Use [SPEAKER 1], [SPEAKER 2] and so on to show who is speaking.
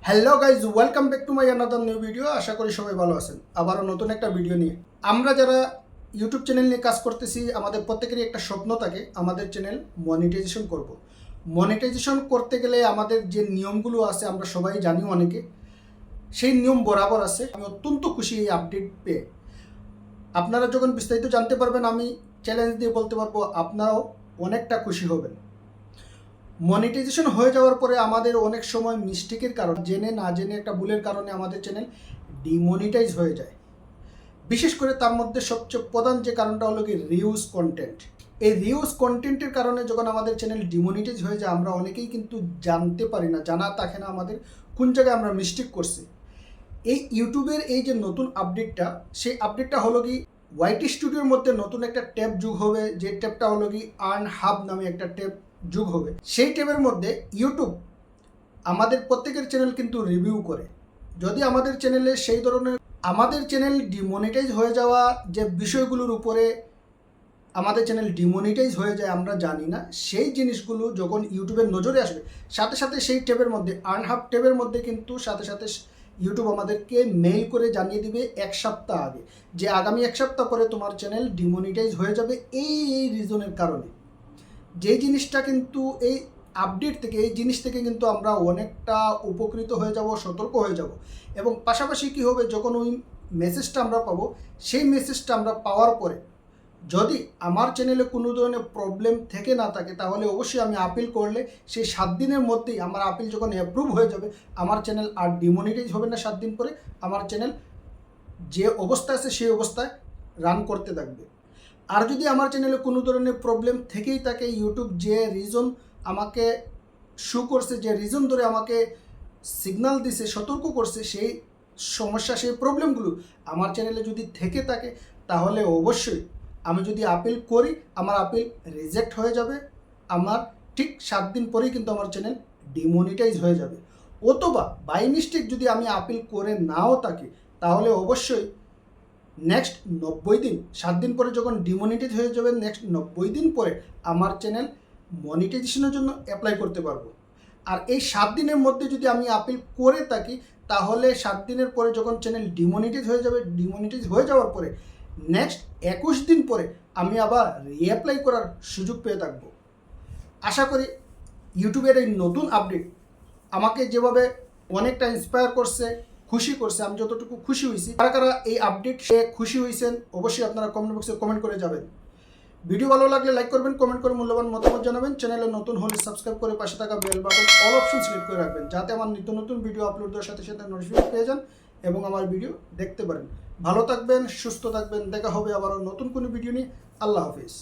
[SPEAKER 1] Hello guys, welcome back to my another new video. আশা করি সবাই ভালো আছেন। আবারও নতুন একটা ভিডিও নিয়ে আমরা যারা ইউটিউব চ্যানেল নিয়ে কাজ করতেছি, আমাদের প্রত্যেকেরই একটা স্বপ্ন থাকে আমাদের চ্যানেল মনিটাইজেশন করব। মনিটাইজেশন করতে গেলে আমাদের যে নিয়মগুলো আছে আমরা সবাই জানি, অনেকে সেই নিয়ম বরাবর আছে। আমি অত্যন্ত খুশি এই আপডেট পেয়ে। আপনারা যখন বিস্তারিত জানতে পারবেন, আমি চ্যালেঞ্জ দিয়ে বলতে পারবো আপনারাও অনেকটা খুশি হবেন। মনিটাইজেশন হয়ে যাওয়ার পরে আমাদের অনেক সময় মিস্টেকের কারণে, জেনে না জেনে একটা ভুলের কারণে আমাদের চ্যানেল ডিমনিটাইজ হয়ে যায়। বিশেষ করে তার মধ্যে সবচেয়ে প্রধান যে কারণটা হলো কি রিউজ কন্টেন্ট। এই রিউজ কন্টেন্টের কারণে যখন আমাদের চ্যানেল ডিমনিটাইজ হয়ে যায়, আমরা অনেকেই কিন্তু জানতে পারি না, জানা থাকে না আমাদের কোন জায়গায় আমরা মিস্টেক করছি। এই ইউটিউবের এই যে নতুন আপডেটটা, সেই আপডেটটা হলো কি ওয়াইটি স্টুডিওর মধ্যে নতুন একটা ট্যাব যোগ হবে, যে ট্যাবটা হলো কি আর্ন হাব নামে একটা ট্যাব যোগ হবে। সেই ট্যাবের মধ্যে ইউটিউব আমাদের প্রত্যেকের চ্যানেল কিন্তু রিভিউ করে। যদি আমাদের চ্যানেলে সেই ধরনের আমাদের চ্যানেল ডিমনিটাইজ হয়ে যাওয়া যে বিষয়গুলোর উপরে আমাদের চ্যানেল ডিমনিটাইজ হয়ে যায় আমরা জানি না, সেই জিনিসগুলো যখন ইউটিউবের নজরে আসবে, সাথে সাথে সেই ট্যাবের মধ্যে আর্নহাব ট্যাবের মধ্যে কিন্তু সাথে সাথে ইউটিউব আমাদেরকে মেইল করে জানিয়ে দিবে 1 সপ্তাহ আগে যে আগামী 1 সপ্তাহ পরে তোমার চ্যানেল ডিমনিটাইজ হয়ে যাবে এই রিজনের কারণে। যে জিনিসটা কিন্তু এই আপডেট থেকে, এই জিনিস থেকে কিন্তু আমরা অনেকটা উপকৃত হয়ে যাব, সতর্ক হয়ে যাব। এবং পাশাপাশি কী হবে, যখন ওই মেসেজটা আমরা পাবো, সেই মেসেজটা আমরা পাওয়ার পরে যদি আমার চ্যানেলে কোনো ধরনের প্রবলেম থেকে না থাকে, তাহলে অবশ্যই আমি আপিল করলে সেই 7 দিনের মধ্যেই আমার আপিল যখন অ্যাপ্রুভ হয়ে যাবে, আমার চ্যানেল আর ডিমনিটাইজ হবে না। 7 দিন পরে আমার চ্যানেল যে অবস্থায় আছে সেই অবস্থায় রান করতে থাকবে। আর যদি আমার চ্যানেলে কোনো ধরনের প্রবলেম থেকেই থাকে, ইউটিউব যে রিজন আমাকে শো করছে, যে রিজন ধরে আমাকে সিগন্যাল দিছে, সতর্ক করছে, সেই সমস্যা, সেই প্রবলেমগুলো আমার চ্যানেলে যদি থেকে থাকে, তাহলে অবশ্যই আমি যদি আপিল করি, আমার আপিল রিজেক্ট হয়ে যাবে। আমার ঠিক 7 দিন পরেই কিন্তু আমার চ্যানেল ডিমনিটাইজ হয়ে যাবে। অথবা বাই মিস্টেক যদি আমি আপিল করে নাও থাকি, তাহলে অবশ্যই নেক্সট 90 দিন, 7 দিন পরে যখন ডিমনিটাইজ হয়ে যাবে, নেক্সট 90 দিন পরে আমার চ্যানেল মনিটাইজেশনের জন্য অ্যাপ্লাই করতে পারবো। আর এই 7 দিনের মধ্যে যদি আমি আপিল করে থাকি, তাহলে 7 দিনের পরে যখন চ্যানেল ডিমনিটাইজ হয়ে যাবে, ডিমনিটাইজ হয়ে যাওয়ার পরে নেক্সট 21 দিন পরে আমি আবার রিঅ্যাপ্লাই করার সুযোগ পেয়ে থাকবো। আশা করি ইউটিউবের এই নতুন আপডেট আমাকে যেভাবে অনেকটা ইন্সপায়ার করছে, খুশি করছে, আমি যতটুকু খুশি হয়েছি, কারা কারা এই আপডেট সে খুশি হয়েছেন অবশ্যই আপনারা কমেন্ট বক্সে কমেন্ট করে যাবেন। ভিডিও ভালো লাগলে লাইক করবেন, কমেন্ট করে মূল্যবান মতামত জানাবেন। চ্যানেলে নতুন হলে সাবস্ক্রাইব করে পাশে থাকা bell button all option select করে রাখবেন, যাতে আমার নিত্য নতুন ভিডিও আপলোড দেওয়ার সাথে সাথে নোটিফিকেশন পেয়ে যান এবং আমার ভিডিও দেখতে পারেন। ভালো থাকবেন, সুস্থ থাকবেন। দেখা হবে আবারও নতুন কোনো ভিডিও নিয়ে। আল্লাহ হাফিজ।